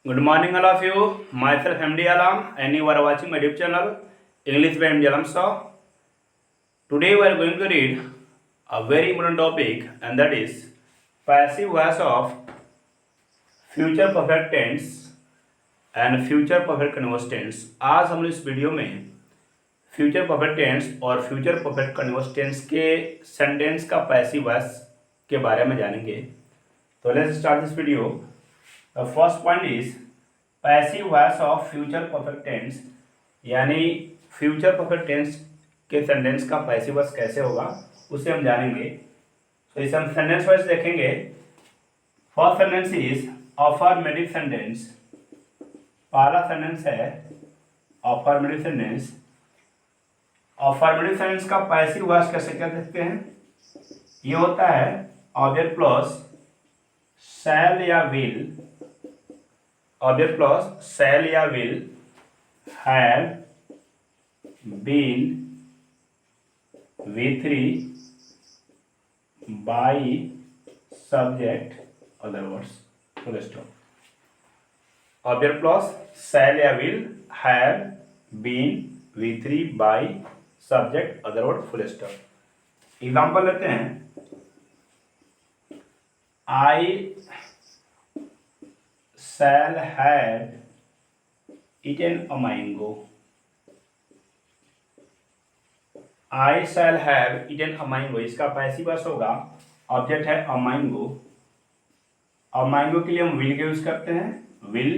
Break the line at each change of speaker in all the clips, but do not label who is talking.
Good morning, all of you. Myself MD Alam, and you are watching my YouTube channel English by MD Alam Sir. Today we are going to read a very important topic, and that is passive voice of future perfect tense and future perfect continuous tense. आज हम इस video में future perfect tense और future perfect continuous tense के sentence का passive voice के बारे में जानेंगे. तो let's start this video. The first point is passive voice of future perfect tense, यानी फ्यूचर परफेक्ट टेंस के सेंटेंस का पैसिव वॉइस कैसे होगा उसे हम जानेंगे. तो इसे हम सेंटेंस वाइज देखेंगे. First sentence is affirmative sentence. पहला सेंटेंस है अफर्मेटिव सेंटेंस. अफर्मेटिव सेंटेंस का पैसिव वॉइस कैसे क्या देखते हैं. ये होता है ऑब्जेक्ट प्लस शैल या विल. ऑब्जेक्ट प्लस शैल या will have been V3 by subject other words. Full stop. Object plus shall या will have been V3 by subject other word. Full stop. Example लेते हैं. I shall have eaten a mango. I shall have eaten a mango. इसका passive voice होगा. Object है a mango. a mango के लिए हम will का use करते हैं. will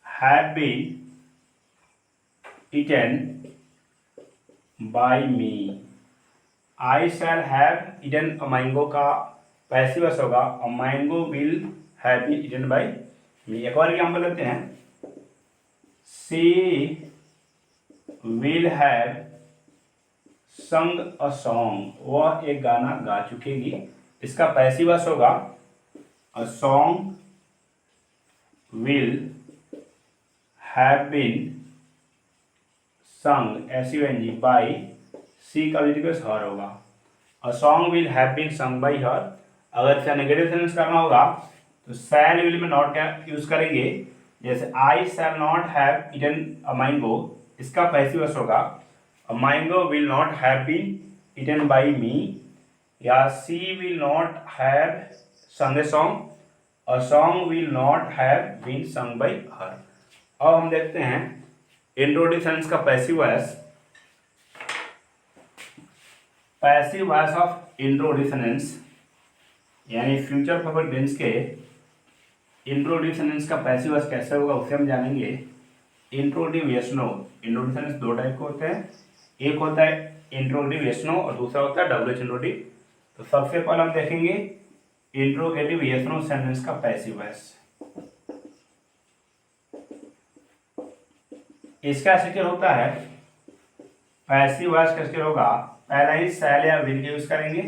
have been eaten by me. I shall have eaten a mango का पैसिव वॉइस होगा a mango will have been eaten by me. एक और एग्जाम्पल लेते हैं. She will have sung a song. वह एक गाना गा चुकेगी. इसका पैसिव वॉइस होगा a song will have been sung SUNG by she का her होगा. A song will have been sung by her. अगर इसका नेगेटिव सेंटेंस करना होगा तो शैल विल में नॉट क्या यूज करेंगे. जैसे I shall not have eaten a mango. इसका पैसिव वॉइस होगा a mango will not have been eaten by me. या she will not have sung a song. A song will not have been sung by her. अब हम देखते हैं introduction का passive voice. Passive voice of introductions यानी future perfect tense के introductions का passive voice कैसे होगा उसे हम जानेंगे. Introductive yes no. इंट्रोडक्शंस दो टाइप के होते हैं. एक होता है इंट्रोडक्टिव यस नो और दूसरा होता है डब्ल्यूएच इंट्रोडक्टिव. तो सबसे पहले हम देखेंगे इंट्रोगेटिव यस नो सेंटेंस का पैसिव वॉइस. इसका स्ट्रक्चर होता है पैसिव वॉइस का स्ट्रक्चर होगा. पहला ही शैल या विल यूज करेंगे.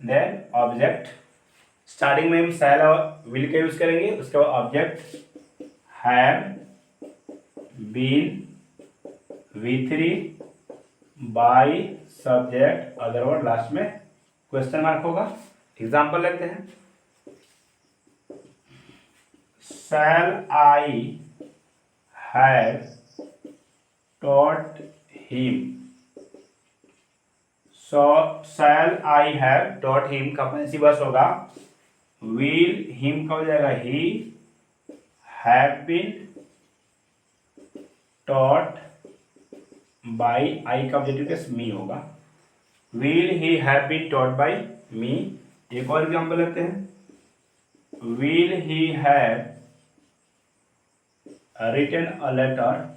Then object. स्टार्टिंग में हम शैल और विल का यूज करेंगे. उसके बाद object have been V3 by subject other word. Last में क्वेश्चन मार्क होगा. एग्जाम्पल लेते हैं. Shall I have taught him. So shall I have taught him का पैसिव वॉइस होगा विल. हिम का हो जाएगा he. Have been taught by I का ऑब्जेक्टिव केस मी होगा. Will he have been taught by me. एक और example लेते हैं. Will he have written a letter.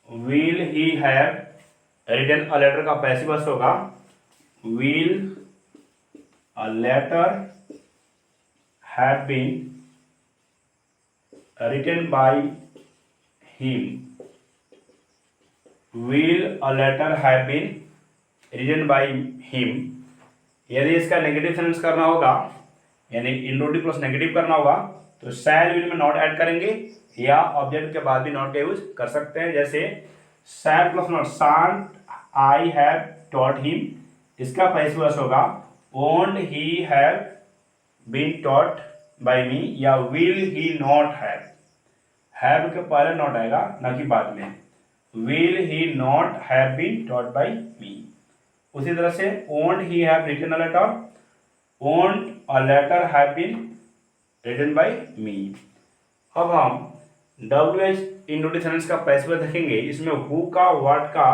Will he have written a letter का पैसिव वॉइस होगा will a letter have been written by him. Will a letter have been written by him. यदि इसका negative sentence करना होगा यानी introductive plus negative करना होगा तो शैल विल में नॉट ऐड करेंगे या ऑब्जेक्ट के बाद भी नॉट का यूज कर सकते हैं. जैसे शैल plus not. Shan't I have taught him. इसका पैसिव वॉइस होगा won't he have been taught by me, या विल ही नॉट हैव के पहले नॉट आएगा ना कि बाद में, will he not have been taught by me. उसी तरह से won't he have written a letter, won't a letter have been written by me. अब हम WH इंडोटी सेंटेंस का पैसिव देखेंगे। इसमें हु का, व्हाट का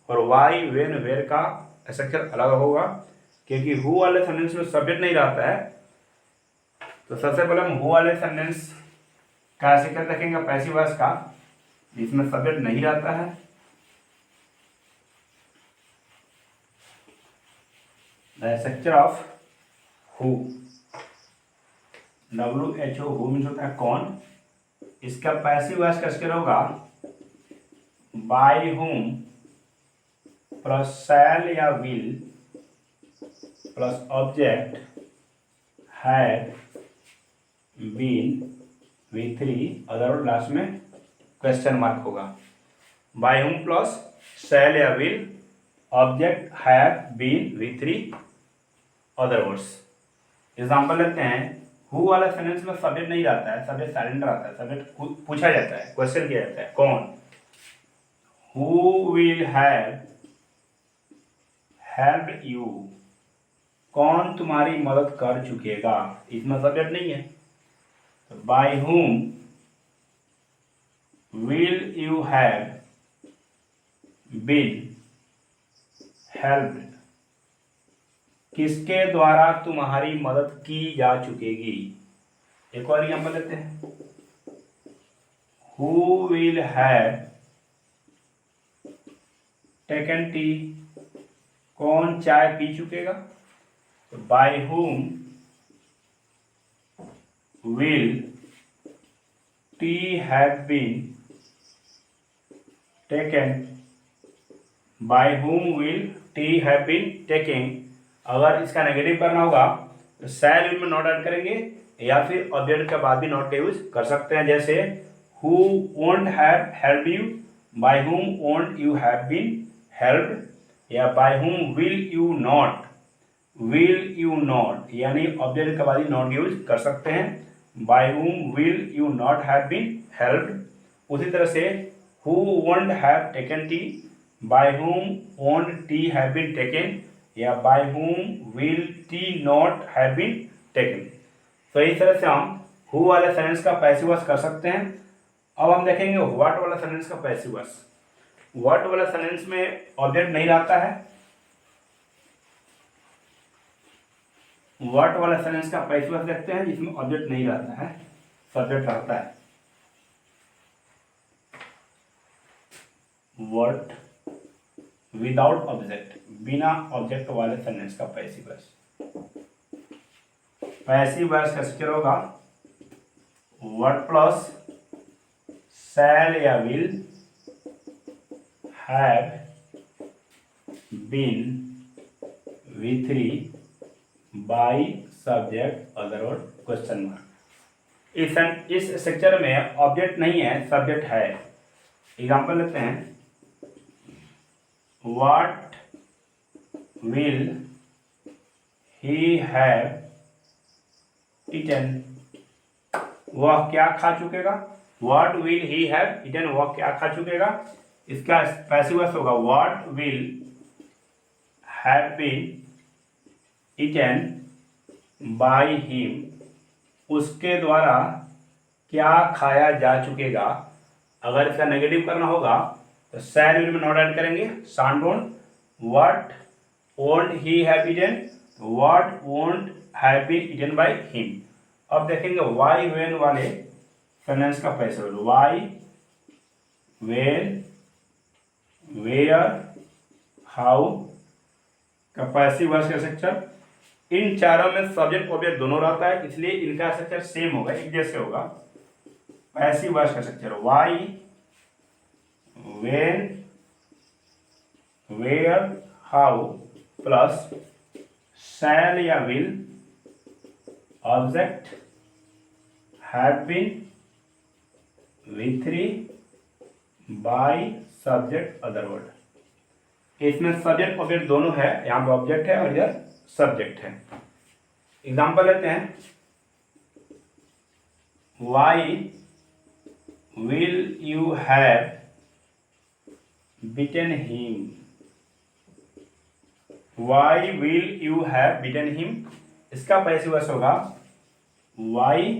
और वाई, व्हेन, वेयर का स्ट्रक्चर अलग होगा, क्योंकि हु वाले सेंटेंस में सब्जेक्ट नहीं रहता है। तो सबसे पहले हम हु वाले सेंटेंस का स्ट्रक्चर देखेंगे पैसिव वॉइस का, जिसमें सब्जेक्ट नहीं रहता है। The structure of who, WHO, who means होता है कौन। इसका पैसिव वॉइस का स्ट्रक्चर होगा बाय हुम प्लस शैल या will plus object had been V3 other last में क्वेश्चन मार्क होगा। बाय हुम प्लस शैल या will object have been V3 other words. Example लेते हैं, हु वाला सेंटेंस में सब्जेक्ट नहीं रहता है, सब्जेक्ट साइलेंट रहता है, सब्जेक्ट पूछा जाता है, क्वेश्चन किया जाता है, कौन। Who will have helped you, कौन तुम्हारी मदद कर चुकेगा, इसमें सब्जेक्ट नहीं है। तो by whom will you have been helped, किसके द्वारा तुम्हारी मदद की जा चुकेगी। एक और एग्जाम्पल लेते हैं, who will have taken tea, कौन चाय पी चुकेगा। तो by whom will tea have been taken, by whom will tea have been taken. अगर इसका नेगेटिव करना होगा तो शैल में नॉट ऐड करेंगे, या फिर ऑब्जेक्ट के बाद भी नॉट का यूज कर सकते हैं। जैसे who won't have help you, by whom won't you have been helped, या by whom will you not, यानी ऑब्जेक्ट के बाद ही नॉट यूज कर सकते हैं। By whom will you not have been helped. उसी तरह से who won't have taken tea, by whom won't tea have been taken, या by whom will tea not have been taken. तो इस तरह से हम हु वाले सेंटेंस का पैसिव वॉइस कर सकते हैं। अब हम देखेंगे व्हाट वाला सेंटेंस का पैसिव वॉइस। व्हाट वाला सेंटेंस में ऑब्जेक्ट नहीं रहता है। व्हाट वाला सेंटेंस का पैसिव वॉइस देखते हैं, जिसमें ऑब्जेक्ट नहीं रहता है, सब्जेक्ट रहता है। व्हाट विदाउट ऑब्जेक्ट, बिना ऑब्जेक्ट वाले सेंटेंस का पैसिव वॉइस। पैसिव वॉइस का स्ट्रक्चर होगा व्हाट प्लस शैल या will have been V3 by subject other word question mark. इस स्ट्रक्चर में ऑब्जेक्ट नहीं है, सब्जेक्ट है। एग्जाम्पल लेते हैं, what will he have eaten, वह क्या खा चुकेगा। What will he have eaten, वह क्या खा चुकेगा। इसका पैसिव वॉइस होगा what will have been eaten by him, उसके द्वारा क्या खाया जा चुकेगा। अगर इसका नेगेटिव करना होगा तो शैल में नॉट ऐड करेंगे, shan't won't. What won't he have eaten, what won't have been eaten by him. अब देखेंगे वाई वेन वाले सेंटेंस का passive, why when where how का पैसिव वॉइस का स्ट्रक्चर। इन चारों में सब्जेक्ट ऑब्जेक्ट दोनों रहता है, इसलिए इनका स्ट्रक्चर सेम होगा, एक जैसे होगा। पैसिव वॉइस का structure why when where how plus shall या will object have been V3 by subject other word. इसमें सब्जेक्ट ऑब्जेक्ट दोनों है, यहाँ पे ऑब्जेक्ट है और इधर सब्जेक्ट है। एग्जाम्पल लेते हैं, why will you have beaten him, why will you have beaten him, इसका पैसिव वॉइस होगा why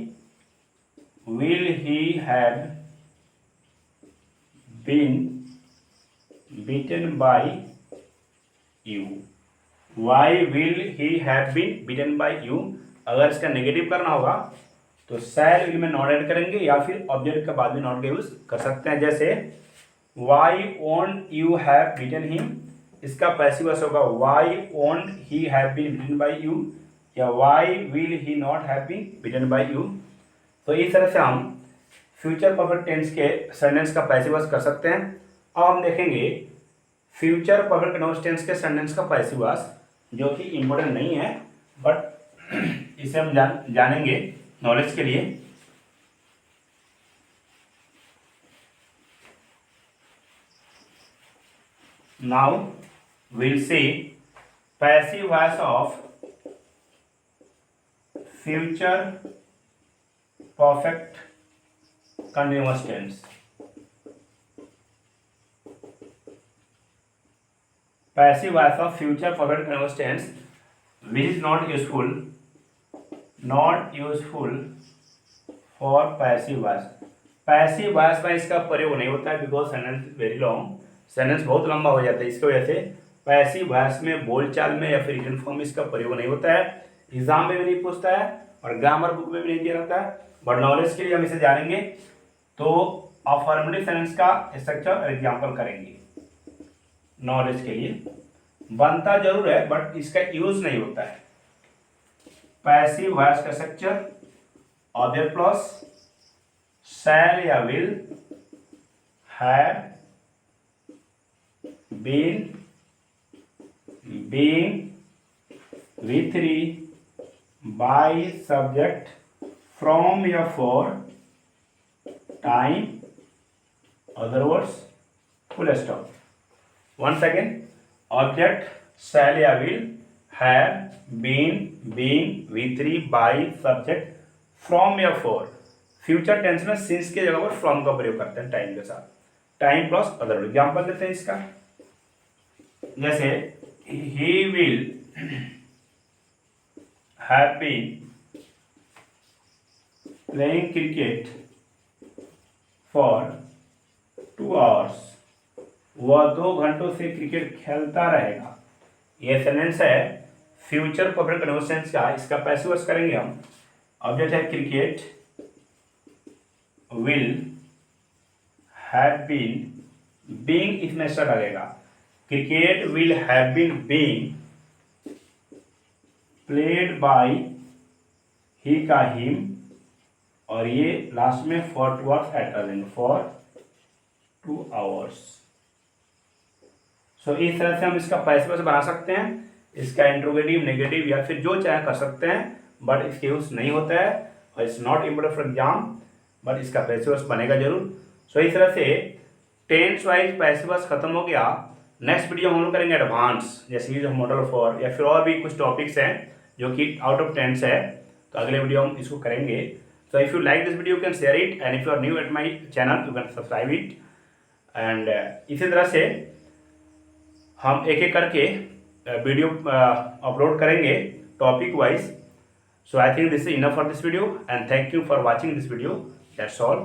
will he have been beaten by you, why will he have been beaten by you. अगर इसका negative करना होगा तो shall will में not add करेंगे या फिर ऑब्जेक्ट के बाद भी नॉट का यूज कर सकते हैं। जैसे why won't you have beaten him, इसका पैसिव वॉइस होगा why won't he have been beaten by you या why will he not have been beaten by you. तो इस तरह से हम फ्यूचर परफेक्ट टेंस के सेंटेंस का पैसिव वॉइस कर सकते हैं। अब हम देखेंगे फ्यूचर परफेक्ट कंटिन्यूअस टेंस के सेंटेंस का पैसिव वॉइस, जो कि इम्पोर्टेंट नहीं है बट इसे हम जानेंगे नॉलेज के लिए। Now will see passive voice of future perfect continuous tense. Passive voice of future perfect continuous tense which is not useful for passive voice। Passive voice में इसका प्रयोग नहीं होता है because sentence very long, sentence बहुत लंबा हो जाता है, इसकी वजह से पैसिव वॉइस में बोलचाल में या फिर रिटन फॉर्म में इसका प्रयोग नहीं होता है, एग्जाम में भी नहीं पूछता है और ग्रामर बुक में भी नहीं दिया रहता है। बट नॉलेज के लिए हम इसे जानेंगे तो अफर्मेटिव सेंटेंस का स्ट्रक्चर एग्जाम्पल करेंगे। नॉलेज के लिए बनता जरूर है बट इसका यूज नहीं होता है। पैसिव वॉइस का स्ट्रक्चर ऑब्जेक्ट प्लस शैल या will, have, been, being, V3, by subject, from या for, time, other words, full stop. Once again, object shall या will, have, been, being, V3, by, subject, from या for। Future tense में since के जगह पर from का प्रयोग करते हैं टाइम के साथ, टाइम प्लस अदर। एग्जाम्पल देते हैं इसका, जैसे he will have been playing cricket for 2 hours। वह 2 घंटों से क्रिकेट खेलता रहेगा। यह सेंटेंस है फ्यूचर परफेक्ट कंटिन्यूअस टेंस का। इसका पैसिव वॉइस करेंगे हम, ऑब्जेक्ट है cricket, will, have been, being इसमें स्टार्ट लगेगा, cricket will have been being played by he का हिम, और ये लास्ट में फॉर 2 आवर्स ऐड कर देंगे, फॉर 2 आवर्स। सो इस तरह से हम इसका पैसिव वॉइस बना सकते हैं। इसका इंट्रोगेटिव, नेगेटिव या फिर जो चाहे कर सकते हैं बट इसके यूज नहीं होता है और it's not important for exam, but इसका पैसिव वॉइस बनेगा जरूर। सो इस तरह से टेंस वाइज पैसिव वॉइस खत्म हो गया। नेक्स्ट वीडियो हम लोग करेंगे एडवांस, जैसे यूज ऑफ मॉडल फॉर या फिर और भी कुछ टॉपिक्स हैं जो कि आउट ऑफ टेंस है, तो अगले वीडियो हम इसको करेंगे। So if you like this video you can share it and if you are new at my channel you can subscribe it. And इसी तरह से हम एक एक करके वीडियो अपलोड करेंगे topic wise. So I think this is enough for this video and thank you for watching this video. That's all.